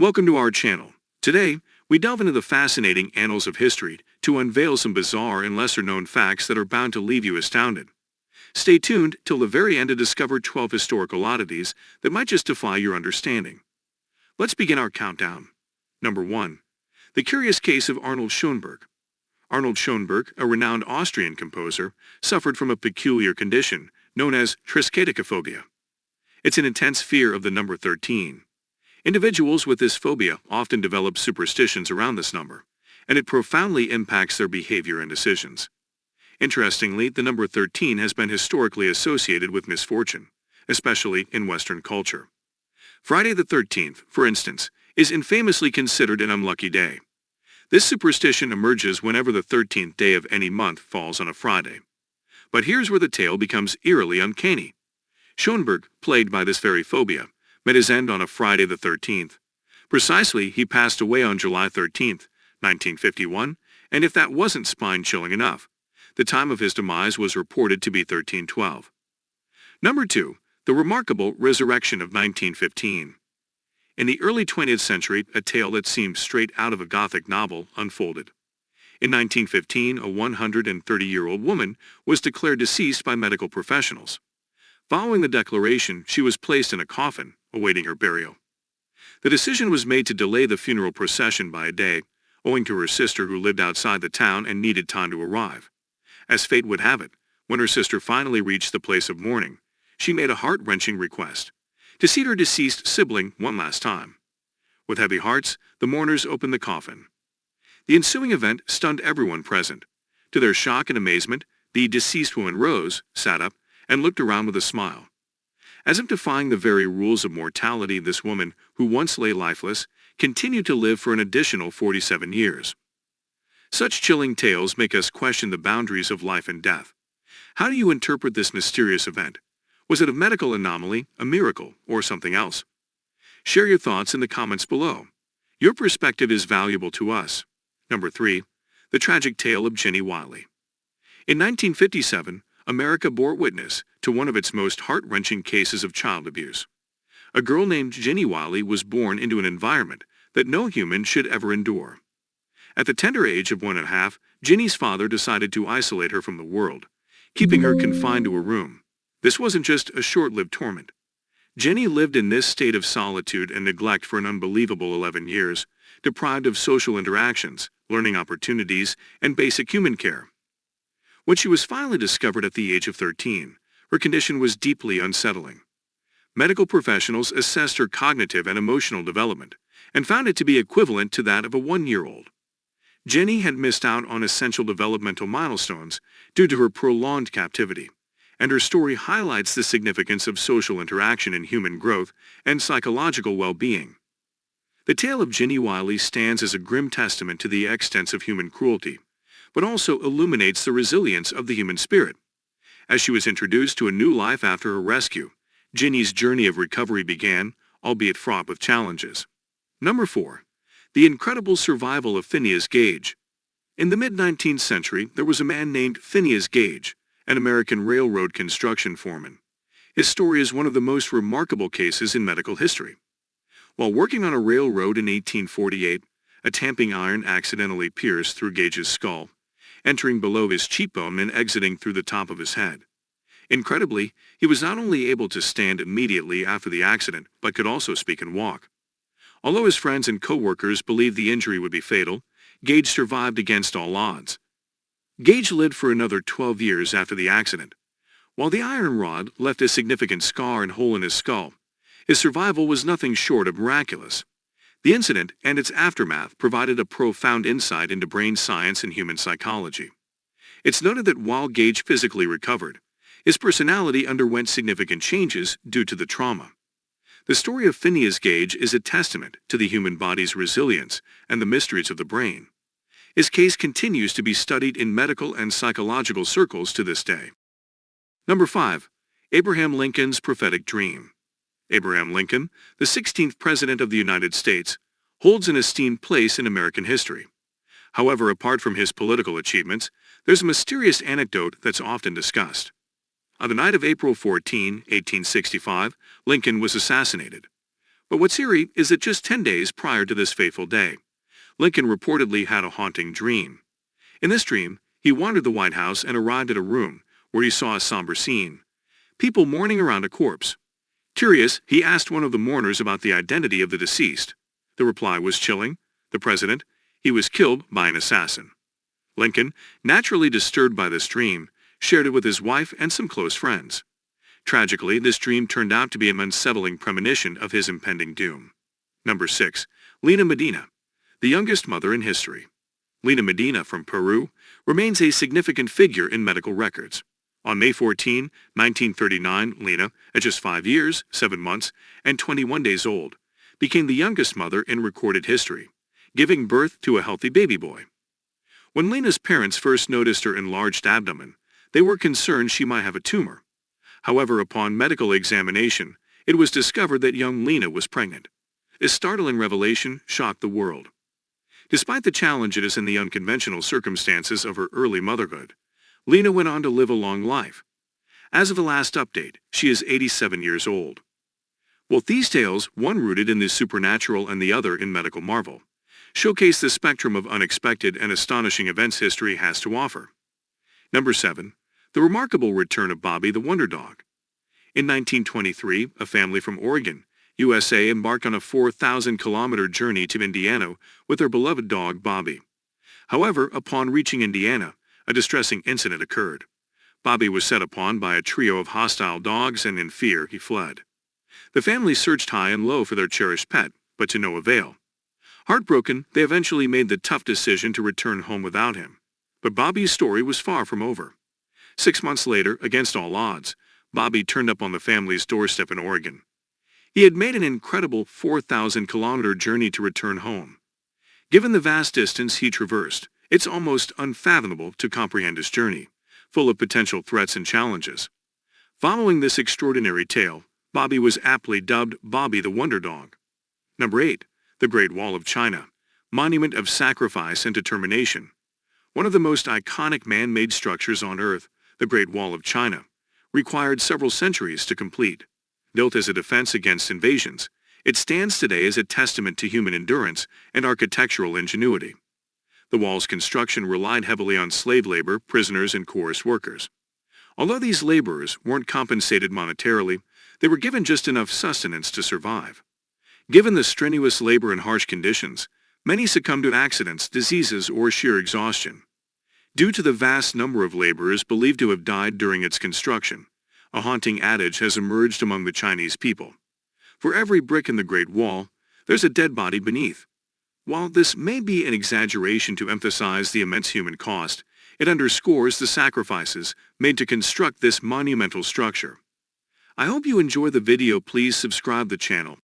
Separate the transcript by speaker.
Speaker 1: Welcome to our channel. Today, we delve into the fascinating annals of history to unveil some bizarre and lesser-known facts that are bound to leave you astounded. Stay tuned till the very end to discover 12 historical oddities that might just defy your understanding. Let's begin our countdown. Number 1. The curious case of Arnold Shonberg. Arnold Shonberg, a renowned Austrian composer, suffered from a peculiar condition known as triskaidekaphobia. It's an intense fear of the number 13. Individuals with this phobia often develop superstitions around this number, and it profoundly impacts their behavior and decisions. Interestingly, the number 13 has been historically associated with misfortune, especially in Western culture. Friday the 13th, for instance, is infamously considered an unlucky day. This superstition emerges whenever the 13th day of any month falls on a Friday. But here's where the tale becomes eerily uncanny. Shonberg, plagued by this very phobia, met his end on a Friday the 13th. Precisely, he passed away on July 13th, 1951, and if that wasn't spine-chilling enough, the time of his demise was reported to be 1312. Number 2. The remarkable resurrection of 1915. In the early 20th century, a tale that seemed straight out of a Gothic novel unfolded. In 1915, a 130-year-old woman was declared deceased by medical professionals. Following the declaration, she was placed in a coffin, awaiting her burial. The decision was made to delay the funeral procession by a day, owing to her sister who lived outside the town and needed time to arrive. As fate would have it, when her sister finally reached the place of mourning, she made a heart-wrenching request: to see her deceased sibling one last time. With heavy hearts, the mourners opened the coffin. The ensuing event stunned everyone present. To their shock and amazement, the deceased woman rose, sat up, and looked around with a smile. As if defying the very rules of mortality, this woman, who once lay lifeless, continued to live for an additional 47 years. Such chilling tales make us question the boundaries of life and death. How do you interpret this mysterious event? Was it a medical anomaly, a miracle, or something else? Share your thoughts in the comments below. Your perspective is valuable to us. Number 3. The tragic tale of Ginny Wiley. In 1957, America bore witness to one of its most heart-wrenching cases of child abuse. A girl named Ginny Wiley was born into an environment that no human should ever endure. At the tender age of 1.5, Ginny's father decided to isolate her from the world, keeping her confined to a room. This wasn't just a short-lived torment. Ginny lived in this state of solitude and neglect for an unbelievable 11 years, deprived of social interactions, learning opportunities, and basic human care. When she was finally discovered at the age of 13, her condition was deeply unsettling. Medical professionals assessed her cognitive and emotional development and found it to be equivalent to that of a 1-year-old. Ginny had missed out on essential developmental milestones due to her prolonged captivity, and her story highlights the significance of social interaction in human growth and psychological well-being. The tale of Ginny Wiley stands as a grim testament to the extent of human cruelty, but also illuminates the resilience of the human spirit. As she was introduced to a new life after her rescue, Ginny's journey of recovery began, albeit fraught with challenges. Number 4. The incredible survival of Phineas Gage. In the mid-19th century, there was a man named Phineas Gage, an American railroad construction foreman. His story is one of the most remarkable cases in medical history. While working on a railroad in 1848, a tamping iron accidentally pierced through Gage's skull, entering below his cheekbone and exiting through the top of his head. Incredibly, he was not only able to stand immediately after the accident, but could also speak and walk. Although his friends and co-workers believed the injury would be fatal, Gage survived against all odds. Gage lived for another 12 years after the accident. While the iron rod left a significant scar and hole in his skull, his survival was nothing short of miraculous. The incident and its aftermath provided a profound insight into brain science and human psychology. It's noted that while Gage physically recovered, his personality underwent significant changes due to the trauma. The story of Phineas Gage is a testament to the human body's resilience and the mysteries of the brain. His case continues to be studied in medical and psychological circles to this day. Number 5. Abraham Lincoln's prophetic dream. Abraham Lincoln, the 16th President of the United States, holds an esteemed place in American history. However, apart from his political achievements, there's a mysterious anecdote that's often discussed. On the night of April 14, 1865, Lincoln was assassinated. But what's eerie is that just 10 days prior to this fateful day, Lincoln reportedly had a haunting dream. In this dream, he wandered the White House and arrived at a room where he saw a somber scene. People mourning around a corpse. Curious, he asked one of the mourners about the identity of the deceased. The reply was chilling. The president, he was killed by an assassin. Lincoln, naturally disturbed by this dream, shared it with his wife and some close friends. Tragically, this dream turned out to be an unsettling premonition of his impending doom. Number 6. Lena Medina, the youngest mother in history. Lena Medina from Peru remains a significant figure in medical records. On May 14, 1939, Lena, at just 5 years, 7 months, and 21 days old, became the youngest mother in recorded history, giving birth to a healthy baby boy. When Lena's parents first noticed her enlarged abdomen, they were concerned she might have a tumor. However, upon medical examination, it was discovered that young Lena was pregnant. This startling revelation shocked the world. Despite the challenges and the unconventional circumstances of her early motherhood, Lena went on to live a long life. As of the last update, she is 87 years old. Both these tales, one rooted in the supernatural and the other in medical marvel, showcase the spectrum of unexpected and astonishing events history has to offer. Number 7. The remarkable return of Bobby the Wonder Dog. In 1923, a family from Oregon, USA embarked on a 4,000-kilometer journey to Indiana with their beloved dog Bobby. However, upon reaching Indiana, a distressing incident occurred. Bobby was set upon by a trio of hostile dogs and in fear he fled. The family searched high and low for their cherished pet, but to no avail. Heartbroken, they eventually made the tough decision to return home without him. But Bobby's story was far from over. 6 months later, against all odds, Bobby turned up on the family's doorstep in Oregon. He had made an incredible 4,000-kilometer journey to return home. Given the vast distance he traversed, it's almost unfathomable to comprehend his journey, full of potential threats and challenges. Following this extraordinary tale, Bobby was aptly dubbed Bobby the Wonder Dog. Number 8. The Great Wall of China, monument of sacrifice and determination. One of the most iconic man-made structures on Earth, the Great Wall of China, required several centuries to complete. Built as a defense against invasions, it stands today as a testament to human endurance and architectural ingenuity. The wall's construction relied heavily on slave labor, prisoners, and chorus workers. Although these laborers weren't compensated monetarily, they were given just enough sustenance to survive. Given the strenuous labor and harsh conditions, many succumbed to accidents, diseases, or sheer exhaustion. Due to the vast number of laborers believed to have died during its construction, a haunting adage has emerged among the Chinese people. For every brick in the Great Wall, there's a dead body beneath. While this may be an exaggeration to emphasize the immense human cost, it underscores the sacrifices made to construct this monumental structure. I hope you enjoy the video. Please subscribe the channel